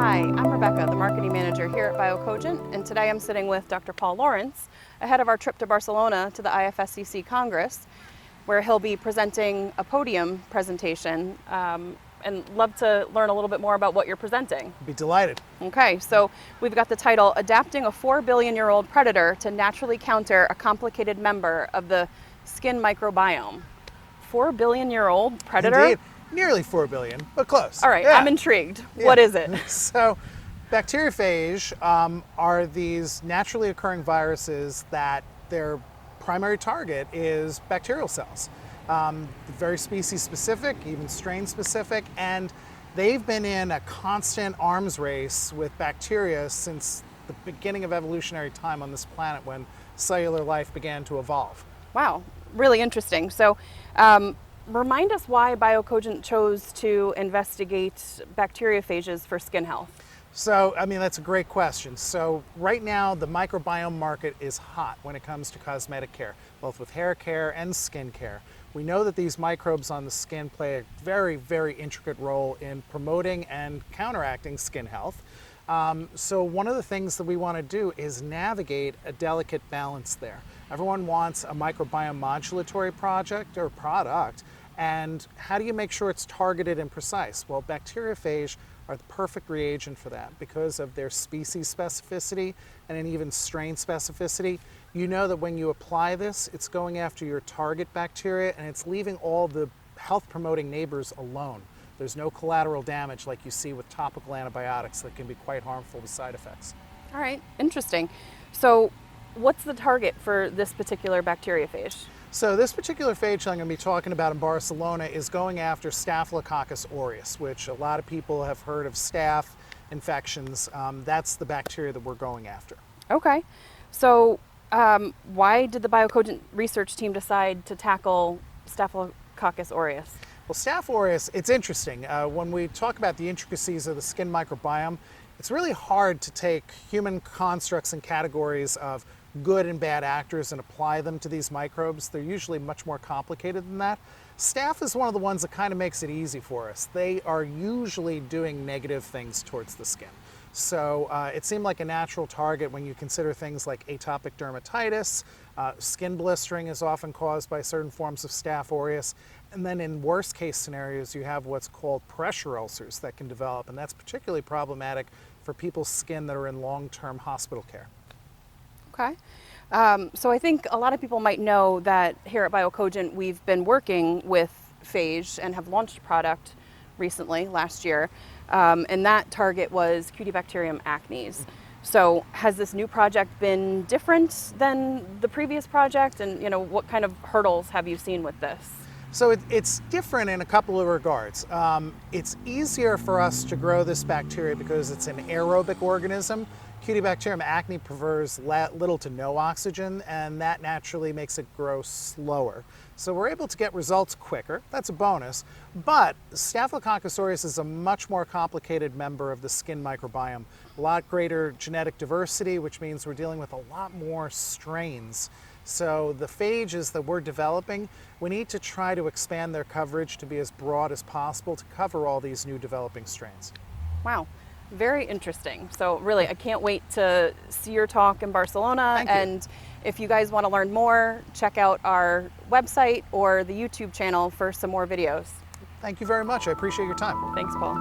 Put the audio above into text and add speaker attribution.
Speaker 1: Hi, I'm Rebecca, the marketing manager here at BioCogent, and today I'm sitting with Dr. Paul Lawrence ahead of our trip to Barcelona to the IFSCC Congress, where he'll be presenting a podium presentation, and love to learn a little bit more about what you're presenting.
Speaker 2: Be delighted.
Speaker 1: Okay, so we've got the title, Adapting a 4 Billion-Year-Old Predator to Naturally Counter a Complicated Member of the Skin Microbiome. 4 billion-year-old predator?
Speaker 2: Indeed. Nearly 4 billion, but close.
Speaker 1: All right,
Speaker 2: Yeah.
Speaker 1: I'm intrigued.
Speaker 2: Yeah.
Speaker 1: What is it?
Speaker 2: So, bacteriophage are these naturally occurring viruses that their primary target is bacterial cells. Very species specific, even strain specific, and they've been in a constant arms race with bacteria since the beginning of evolutionary time on this planet when cellular life began to evolve.
Speaker 1: Wow, really interesting. So, remind us why BioCogent chose to investigate bacteriophages for skin health.
Speaker 2: So, that's a great question. So, right now, the microbiome market is hot when it comes to cosmetic care, both with hair care and skin care. We know that these microbes on the skin play a very, very intricate role in promoting and counteracting skin health. So, one of the things that we want to do is navigate a delicate balance there. Everyone wants a microbiome modulatory project or product, and how do you make sure it's targeted and precise? Well, bacteriophage are the perfect reagent for that because of their species specificity and an even strain specificity. You know that when you apply this, it's going after your target bacteria and it's leaving all the health promoting neighbors alone. There's no collateral damage like you see with topical antibiotics that can be quite harmful with side effects.
Speaker 1: All right, interesting. So, what's the target for this particular bacteriophage?
Speaker 2: So this particular phage I'm going to be talking about in Barcelona is going after Staphylococcus aureus, which a lot of people have heard of staph infections. That's the bacteria that we're going after.
Speaker 1: Okay, so why did the BioCogent research team decide to tackle Staphylococcus aureus?
Speaker 2: Well, Staph aureus, it's interesting. When we talk about the intricacies of the skin microbiome, it's really hard to take human constructs and categories of good and bad actors and apply them to these microbes. They're usually much more complicated than that. Staph is one of the ones that kind of makes it easy for us. They are usually doing negative things towards the skin. So it seemed like a natural target when you consider things like atopic dermatitis. Skin blistering is often caused by certain forms of Staph aureus. And then in worst case scenarios, you have what's called pressure ulcers that can develop. And that's particularly problematic for people's skin that are in long-term hospital care.
Speaker 1: Okay. So I think a lot of people might know that here at BioCogent we've been working with phage and have launched a product recently, last year, and that target was Cutibacterium acnes. So has this new project been different than the previous project, and what kind of hurdles have you seen with this?
Speaker 2: So it's different in a couple of regards. It's easier for us to grow this bacteria because it's an aerobic organism. Cutibacterium acne prefers little to no oxygen, and that naturally makes it grow slower. So we're able to get results quicker. That's a bonus. But Staphylococcus aureus is a much more complicated member of the skin microbiome. A lot greater genetic diversity, which means we're dealing with a lot more strains. So the phages that we're developing, we need to try to expand their coverage to be as broad as possible to cover all these new developing strains.
Speaker 1: Wow. Very interesting. So really, I can't wait to see your talk in Barcelona.
Speaker 2: Thank you.
Speaker 1: And if you guys want to learn more, check out our website or the YouTube channel for some more videos.
Speaker 2: Thank you very much. I appreciate your time.
Speaker 1: Thanks, Paul.